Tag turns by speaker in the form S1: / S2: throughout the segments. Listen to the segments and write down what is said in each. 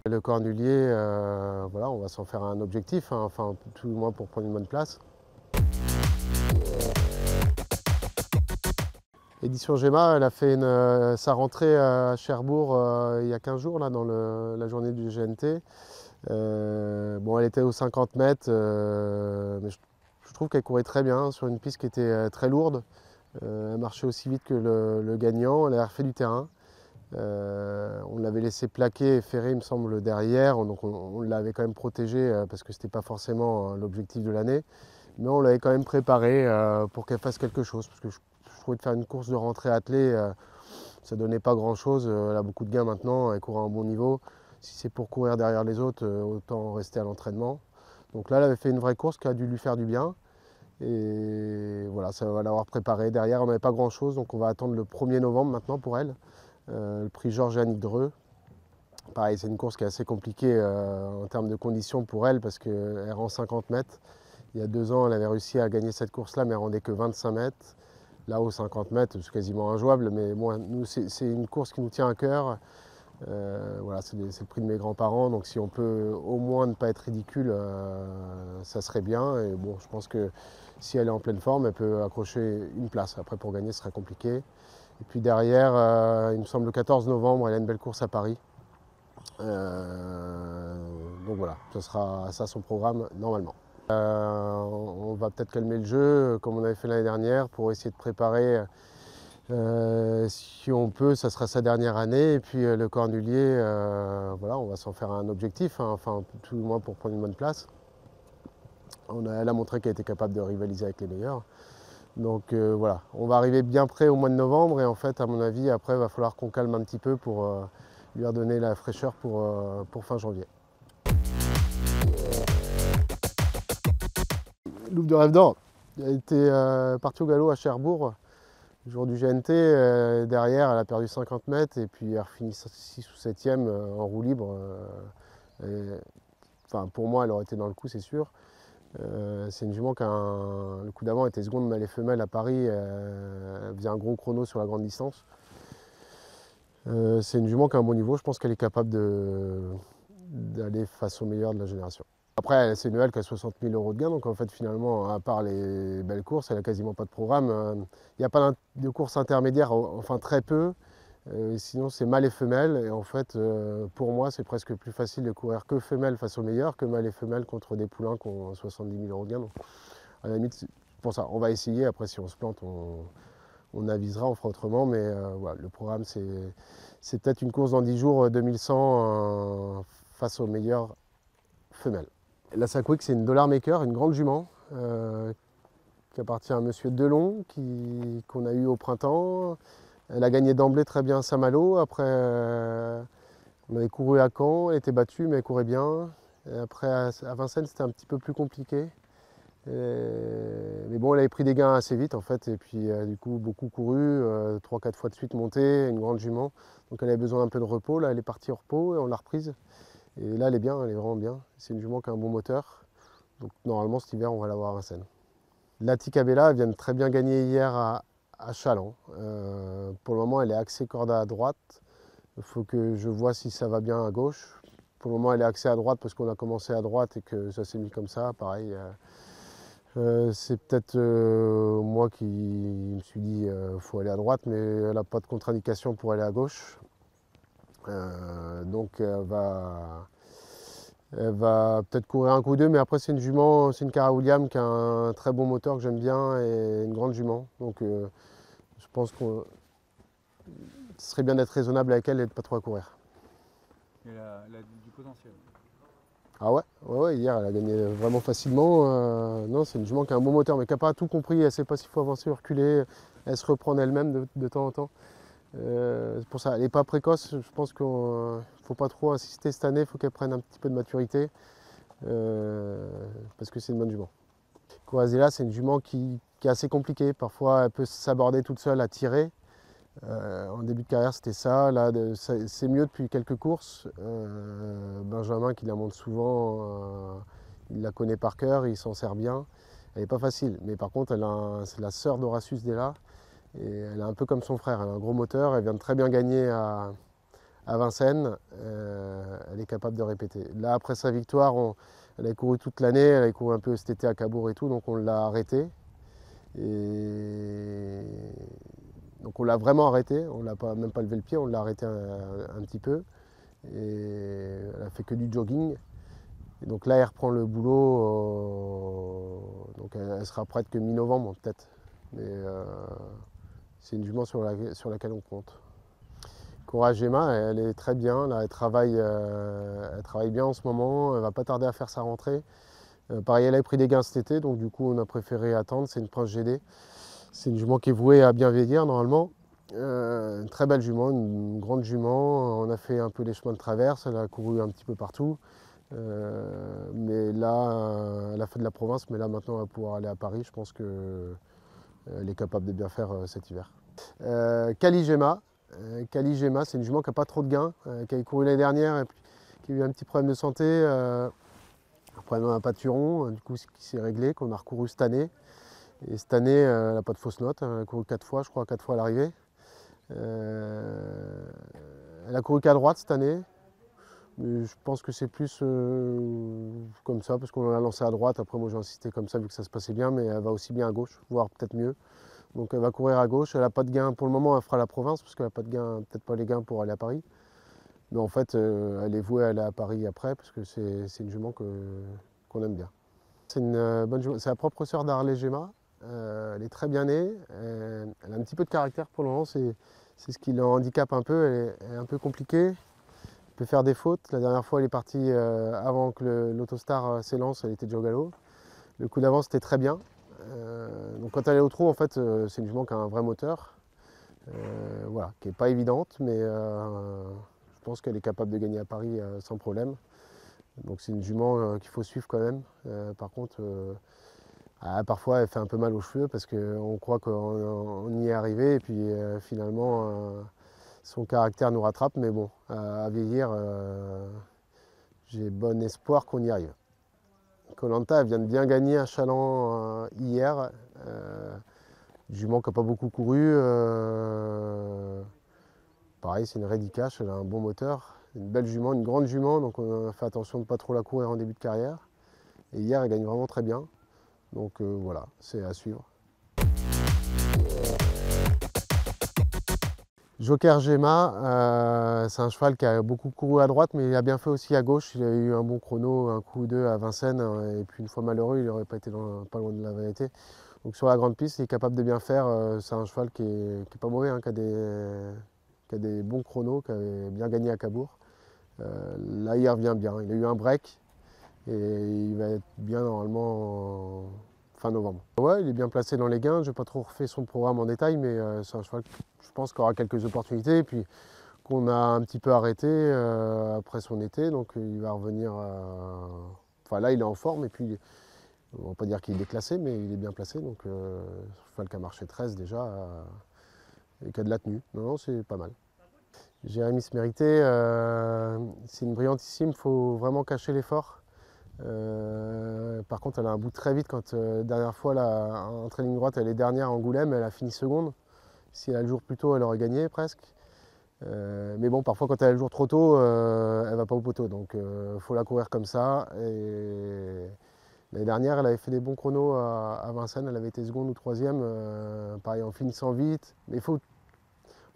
S1: Le Cornulier, voilà, on va s'en faire un objectif, hein, enfin tout le moins pour prendre une bonne place. Édition Gemma, elle a fait sa rentrée à Cherbourg il y a 15 jours, là, dans la journée du GNT. Bon, elle était aux 50 mètres, mais je trouve qu'elle courait très bien sur une piste qui était très lourde. Elle marchait aussi vite que le gagnant, elle a refait du terrain. On l'avait laissé plaquer et ferrer, il me semble, derrière, donc on l'avait quand même protégée parce que ce n'était pas forcément l'objectif de l'année. Mais on l'avait quand même préparée pour qu'elle fasse quelque chose, parce que je trouvais de faire une course de rentrée attelée, ça ne donnait pas grand-chose. Elle a beaucoup de gains maintenant, elle court à un bon niveau. Si c'est pour courir derrière les autres, autant rester à l'entraînement. Donc là, elle avait fait une vraie course qui a dû lui faire du bien. Et voilà, ça va l'avoir préparée. Derrière, on n'avait pas grand-chose, donc on va attendre le 1er novembre maintenant pour elle. Le prix Georges et Annick Dreux. Pareil, c'est une course qui est assez compliquée en termes de conditions pour elle parce qu'elle rend 50 mètres. Il y a 2 ans, elle avait réussi à gagner cette course-là, mais elle rendait que 25 mètres. Là, aux 50 mètres, c'est quasiment injouable, mais bon, nous, c'est une course qui nous tient à cœur. Voilà, c'est le prix de mes grands-parents, donc si on peut au moins ne pas être ridicule, ça serait bien. Et bon, je pense que si elle est en pleine forme, elle peut accrocher une place. Après, pour gagner, ce serait compliqué. Et puis derrière, il me semble le 14 novembre, elle a une belle course à Paris. Donc voilà, ce sera ça son programme normalement. On va peut-être calmer le jeu comme on avait fait l'année dernière pour essayer de préparer. Si on peut, ça sera sa dernière année. Et puis le Cornulier, voilà, on va s'en faire un objectif, hein, enfin tout le moins pour prendre une bonne place. Elle a montré qu'elle était capable de rivaliser avec les meilleurs. Donc voilà, on va arriver bien près au mois de novembre et en fait, à mon avis, après, il va falloir qu'on calme un petit peu pour lui redonner la fraîcheur pour fin janvier. Louve de Rêve d'Or, elle était partie au galop à Cherbourg, le jour du GNT. Derrière, elle a perdu 50 mètres et puis elle a fini 6 ou 7e en roue libre. Enfin, pour moi, elle aurait été dans le coup, c'est sûr. C'est une jument qui le coup d'avant était seconde mâle et femelle à Paris. Elle faisait un gros chrono sur la grande distance. C'est une jument qui a un bon niveau. Je pense qu'elle est capable d'aller face aux meilleurs de la génération. Après, c'est une EL qui a 60 000 € de gain, donc en fait, finalement, à part les belles courses, elle n'a quasiment pas de programme. Il n'y a pas de course intermédiaire, enfin très peu. Sinon, c'est mâle et femelle. Et en fait, pour moi, c'est presque plus facile de courir que femelle face aux meilleurs que mâle et femelle contre des poulains qui ont 70 000 € de gain. Donc, à la limite, c'est pour ça, on va essayer. Après, si on se plante, on avisera, on fera autrement. Mais voilà, le programme, c'est peut-être une course dans 10 jours, 2100 face aux meilleures femelles. La Sackwick, c'est une dollar maker, une grande jument qui appartient à monsieur Delon, qu'on a eu au printemps. Elle a gagné d'emblée très bien à Saint-Malo. Après, on avait couru à Caen, elle était battue, mais elle courait bien. Et après, à Vincennes, c'était un petit peu plus compliqué. Mais bon, elle avait pris des gains assez vite en fait, et puis du coup, beaucoup couru, 3-4 fois de suite montée, une grande jument. Donc elle avait besoin d'un peu de repos. Là, elle est partie au repos et on l'a reprise. Et là, elle est bien, elle est vraiment bien. C'est une jument qui a un bon moteur. Donc normalement, cet hiver, on va l'avoir à Vincennes. La Ticabella, elle vient de très bien gagner hier à Châlons. Pour le moment, elle est axée corde à droite. Il faut que je vois si ça va bien à gauche. Pour le moment, elle est axée à droite parce qu'on a commencé à droite et que ça s'est mis comme ça. Pareil, c'est peut-être moi qui me suis dit qu'il faut aller à droite, mais elle n'a pas de contre-indication pour aller à gauche. Donc elle va peut-être courir un coup ou deux, mais après c'est une jument, c'est une Cara William qui a un très bon moteur que j'aime bien et une grande jument. Donc je pense que ce serait bien d'être raisonnable avec elle et de ne pas trop à courir.
S2: Elle a du potentiel.
S1: Ah ouais, ouais, hier elle a gagné vraiment facilement. Non, c'est une jument qui a un bon moteur mais qui n'a pas tout compris. Elle ne sait pas s'il faut avancer ou reculer. Elle se reprend d'elle-même de temps en temps. C'est pour ça, elle n'est pas précoce. Je pense qu'il ne faut pas trop insister cette année. Il faut qu'elle prenne un petit peu de maturité parce que c'est une bonne jument. Corazella, c'est une jument qui est assez compliquée. Parfois, elle peut s'aborder toute seule à tirer. En début de carrière, c'était ça. Là, c'est mieux depuis quelques courses. Benjamin, qui la monte souvent, il la connaît par cœur, il s'en sert bien. Elle n'est pas facile. Mais par contre, c'est la sœur d'Horatius Della. Et elle est un peu comme son frère. Elle a un gros moteur. Elle vient de très bien gagner à à Vincennes, elle est capable de répéter. Là, après sa victoire, elle a couru toute l'année, elle a couru un peu cet été à Cabourg et tout, donc on l'a arrêtée. Et donc on l'a vraiment arrêtée, on l'a même pas levé le pied, on l'a arrêtée un petit peu. Et elle a fait que du jogging. Et donc là, elle reprend le boulot, donc elle sera prête que mi-novembre peut-être. Mais c'est une jument sur laquelle on compte. Courage Gemma, elle est très bien, là, elle travaille bien en ce moment, elle va pas tarder à faire sa rentrée. Pareil, elle a pris des gains cet été, donc du coup on a préféré attendre, c'est une Prince GD. C'est une jument qui est vouée à bien vieillir normalement. Une très belle jument, une grande jument, on a fait un peu les chemins de traverse, elle a couru un petit peu partout. Mais là, elle a fait de la province, mais là maintenant elle va pouvoir aller à Paris, je pense qu'elle est capable de bien faire cet hiver. Kali Gemma, c'est une jument qui n'a pas trop de gains, qui a couru l'année dernière et puis qui a eu un petit problème de santé, un problème d'un pâturon, du coup qui s'est réglé, qu'on a recouru cette année. Et cette année, elle n'a pas de fausse note, elle a couru 4 fois, je crois, 4 fois à l'arrivée. Elle a couru qu'à droite cette année, mais je pense que c'est plus comme ça, parce qu'on l'a lancée à droite. Après, moi j'ai insisté comme ça vu que ça se passait bien, mais elle va aussi bien à gauche, voire peut-être mieux. Donc elle va courir à gauche, elle n'a pas de gain pour le moment, elle fera la province, parce qu'elle n'a pas de gain, peut-être pas les gains pour aller à Paris. Mais en fait, elle est vouée à aller à Paris après, parce que c'est une jument qu'on aime bien. C'est une bonne jument, c'est la propre sœur d'Harley Gemma. Elle est très bien née, elle a un petit peu de caractère pour le moment, c'est ce qui la handicape un peu, elle est un peu compliquée, elle peut faire des fautes. La dernière fois elle est partie avant que l'Autostar s'élance, elle était déjà au galop. Le coup d'avant c'était très bien. Donc quand elle est au trot, en fait, c'est une jument qui a un vrai moteur, voilà, qui n'est pas évidente, mais je pense qu'elle est capable de gagner à Paris sans problème. Donc c'est une jument qu'il faut suivre quand même. Par contre, parfois elle fait un peu mal aux cheveux parce qu'on croit qu'on y est arrivé et puis finalement son caractère nous rattrape. Mais bon, à vieillir, j'ai bon espoir qu'on y arrive. Koh Lanta vient de bien gagner à Chaland hier. Jument qui n'a pas beaucoup couru. Pareil, c'est une Ready Cash, elle a un bon moteur. Une belle jument, une grande jument, donc on a fait attention de ne pas trop la courir en début de carrière. Et hier, elle gagne vraiment très bien. Donc voilà, c'est à suivre. Joker Gemma, c'est un cheval qui a beaucoup couru à droite, mais il a bien fait aussi à gauche. Il a eu un bon chrono, un coup ou deux à Vincennes, et puis une fois malheureux, il n'aurait pas été pas loin de la vérité. Donc sur la grande piste, il est capable de bien faire. C'est un cheval qui est pas mauvais, hein, qui a des bons chronos, qui avait bien gagné à Cabourg. Là, il revient bien. Il a eu un break et il va être bien normalement fin novembre. Ouais, il est bien placé dans les gains. Je n'ai pas trop refait son programme en détail, mais c'est un cheval que je pense qu'il aura quelques opportunités. Et puis qu'on a un petit peu arrêté après son été, donc il va revenir. Enfin là, il est en forme et puis on ne va pas dire qu'il est déclassé, mais il est bien placé. Donc un cheval qui a marché 13 déjà et qui a de la tenue. Non, non, c'est pas mal. Jérémy Smérité, c'est une brillantissime, il faut vraiment cacher l'effort. Par contre, elle a un bout très vite quand dernière fois, en ligne droite, elle est dernière à Angoulême, elle a fini seconde. Si elle a le jour plus tôt, elle aurait gagné presque. Mais bon, parfois quand elle a le jour trop tôt, elle va pas au poteau. Donc il faut la courir comme ça. Et l'année dernière, elle avait fait des bons chronos à Vincennes, elle avait été seconde ou troisième, pareil en finissant vite. Mais en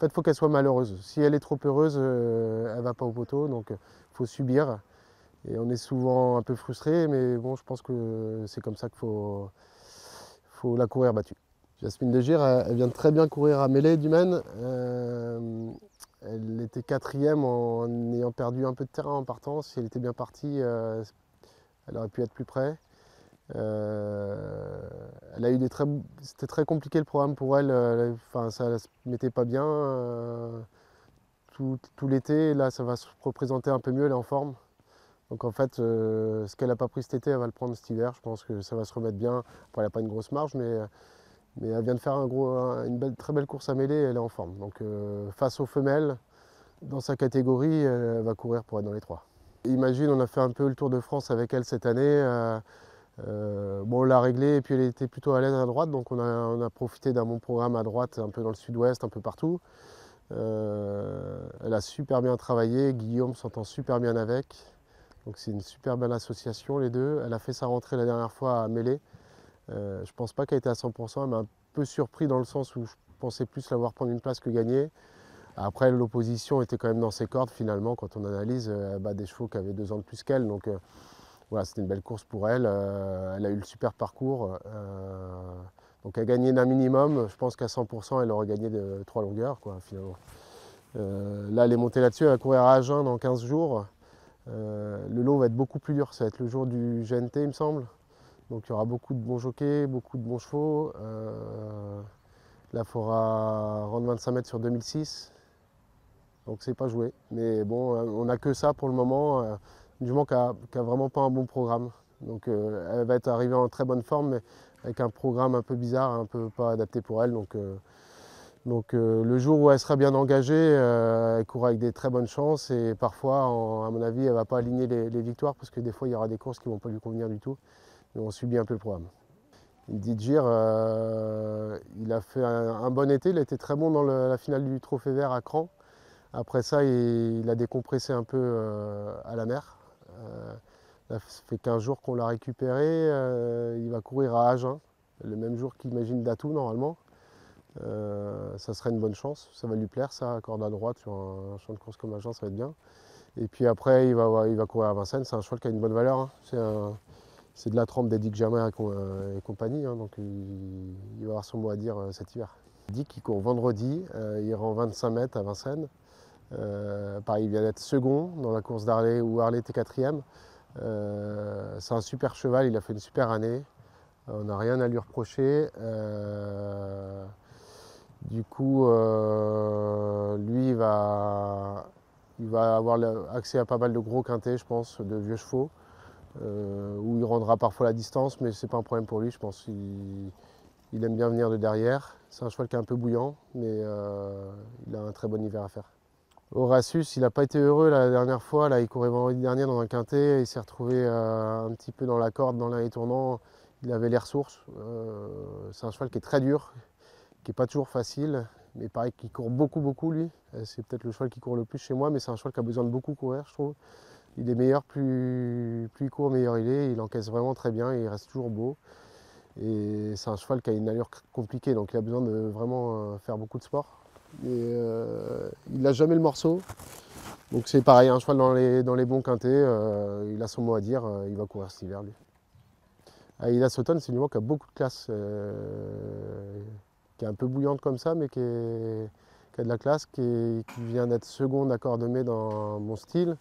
S1: fait, il faut qu'elle soit malheureuse. Si elle est trop heureuse, elle ne va pas au poteau, donc il faut subir. Et on est souvent un peu frustré, mais bon, je pense que c'est comme ça qu'il faut la courir battue. Jasmine de Gire, elle vient de très bien courir à Mêlée du Maine. Elle était quatrième en ayant perdu un peu de terrain en partant. Si elle était bien partie, elle aurait pu être plus près. Elle a eu c'était très compliqué le programme pour elle. Enfin, ça ne se mettait pas bien tout l'été. Là, ça va se représenter un peu mieux. Elle est en forme. Donc en fait, ce qu'elle n'a pas pris cet été, elle va le prendre cet hiver. Je pense que ça va se remettre bien. Après, elle n'a pas une grosse marge, mais elle vient de faire une très belle course à mêlée. Elle est en forme. Donc face aux femelles, dans sa catégorie, elle va courir pour être dans les 3. Imagine, on a fait un peu le Tour de France avec elle cette année. Bon, on l'a réglé et puis elle était plutôt à l'aise à droite, donc on a profité d'un bon programme à droite, un peu dans le sud-ouest, un peu partout. Elle a super bien travaillé, Guillaume s'entend super bien avec. Donc c'est une super belle association les deux. Elle a fait sa rentrée la dernière fois à Mêlée. Je ne pense pas qu'elle était à 100%, elle m'a un peu surpris dans le sens où je pensais plus l'avoir prendre une place que gagner. Après, l'opposition était quand même dans ses cordes finalement quand on analyse. Elle bat des chevaux qui avaient 2 ans de plus qu'elle. Donc voilà, c'était une belle course pour elle. Elle a eu le super parcours. Donc elle a gagné d'un minimum. Je pense qu'à 100%, elle aurait gagné de 3 longueurs quoi, finalement. Là, elle est montée là-dessus. Elle va courir à Agen dans 15 jours. Le lot va être beaucoup plus dur. Ça va être le jour du GNT, il me semble. Donc il y aura beaucoup de bons jockeys, beaucoup de bons chevaux. Là, il faudra rendre 25 mètres sur 2006. Donc c'est pas joué. Mais bon, on n'a que ça pour le moment. Du moment qu'elle n'a vraiment pas un bon programme. Donc elle va être arrivée en très bonne forme, mais avec un programme un peu bizarre, un peu pas adapté pour elle. Donc le jour où elle sera bien engagée, elle courra avec des très bonnes chances. Et parfois, à mon avis, elle ne va pas aligner les victoires parce que des fois, il y aura des courses qui ne vont pas lui convenir du tout. Mais on subit un peu le programme. Indy Djir, il a fait un bon été. Il a été très bon dans la finale du Trophée Vert à Cran. Après ça, il a décompressé un peu à la mer. Ça fait 15 jours qu'on l'a récupéré. Il va courir à Agen, le même jour qu'Imagine Datou normalement. Ça serait une bonne chance. Ça va lui plaire, ça, corde à droite sur un champ de course comme Agen, ça va être bien. Et puis après, il va courir à Vincennes. C'est un cheval qui a une bonne valeur. Hein. C'est de la trempe d'Eddie Jamer et compagnie. Hein, donc il va avoir son mot à dire cet hiver. Dick qui court vendredi, il rend 25 mètres à Vincennes. Pareil, il vient d'être second dans la course d'Harley où Harley était quatrième. C'est un super cheval, il a fait une super année. On n'a rien à lui reprocher. Du coup, lui, il va avoir accès à pas mal de gros quintés, je pense, de vieux chevaux, où il rendra parfois la distance, mais c'est pas un problème pour lui, je pense. Il aime bien venir de derrière. C'est un cheval qui est un peu bouillant, mais il a un très bon hiver à faire. Horatius, il n'a pas été heureux la dernière fois. Là, il courait vendredi dernier dans un quintet. Il s'est retrouvé un petit peu dans la corde, dans l'allée tournant. Il avait les ressources. C'est un cheval qui est très dur, qui n'est pas toujours facile. Mais pareil, qui court beaucoup, beaucoup, lui. C'est peut-être le cheval qui court le plus chez moi, mais c'est un cheval qui a besoin de beaucoup courir, je trouve. Il est meilleur, plus il court, meilleur il est. Il encaisse vraiment très bien et il reste toujours beau. Et c'est un cheval qui a une allure compliquée, donc il a besoin de vraiment faire beaucoup de sport. Et il n'a jamais le morceau. Donc c'est pareil, un cheval dans les bons quintés, il a son mot à dire, il va courir cet hiver lui. Aïda Sauton, c'est une jument qui a beaucoup de classe, qui est un peu bouillante comme ça, mais qui a de la classe, qui vient d'être seconde à Cordemais dans mon style.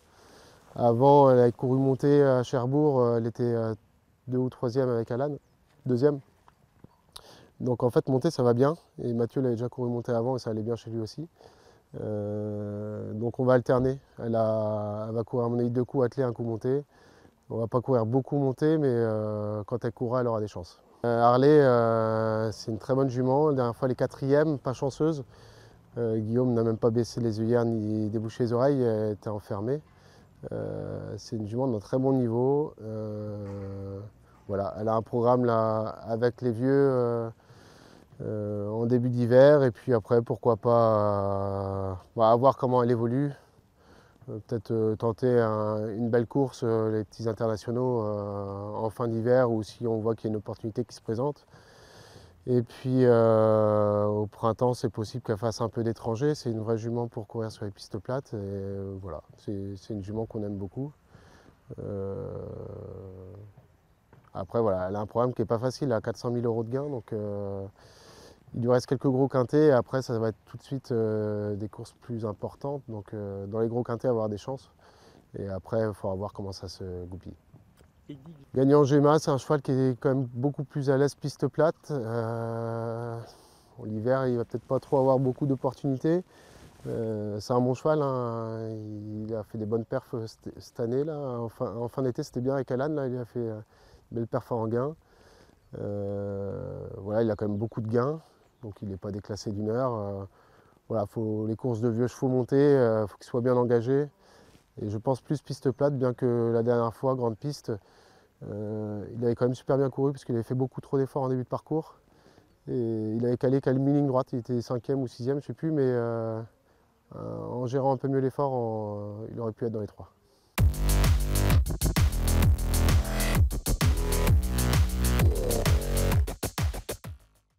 S1: Avant, elle a couru montée à Cherbourg, elle était 2 ou 3e avec Alan, 2e. Donc en fait, montée, ça va bien. Et Mathieu l'avait déjà couru montée avant et ça allait bien chez lui aussi. Donc on va alterner. Elle va courir à mon avis 2 coups attelés, un coup monté. On va pas courir beaucoup monté, mais quand elle courra, elle aura des chances. Harley, c'est une très bonne jument. La dernière fois, elle est 4e, pas chanceuse. Guillaume n'a même pas baissé les œillères ni débouché les oreilles, elle était enfermée. C'est une jument d'un très bon niveau. Voilà, elle a un programme là avec les vieux en début d'hiver et puis après pourquoi pas à voir comment elle évolue. Peut-être tenter une belle course, les petits internationaux en fin d'hiver ou si on voit qu'il y a une opportunité qui se présente. Et puis au printemps, c'est possible qu'elle fasse un peu d'étranger. C'est une vraie jument pour courir sur les pistes plates. Et voilà, c'est une jument qu'on aime beaucoup. Après, voilà, elle a un programme qui n'est pas facile, elle a 400 000 € de gain. Donc il lui reste quelques gros quintés. Et après, ça va être tout de suite des courses plus importantes. Donc dans les gros quintés, avoir des chances. Et après, il faudra voir comment ça se goupille. Gagnant Gemma, c'est un cheval qui est quand même beaucoup plus à l'aise piste plate. L'hiver, il va peut-être pas trop avoir beaucoup d'opportunités. C'est un bon cheval, hein. Il a fait des bonnes perfs cette année. Là. En fin d'été, c'était bien avec Alan. Là, il a fait une belle perf en gain. Voilà, il a quand même beaucoup de gains, donc il n'est pas déclassé d'une heure. Voilà, les courses de vieux chevaux montés, il faut qu'il soit bien engagé. Et je pense plus piste plate, bien que la dernière fois, grande piste, il avait quand même super bien couru parce qu'il avait fait beaucoup trop d'efforts en début de parcours. Et il avait calé mi-ligne droite, il était 5e ou 6e, je ne sais plus, mais En gérant un peu mieux l'effort, il aurait pu être dans les 3.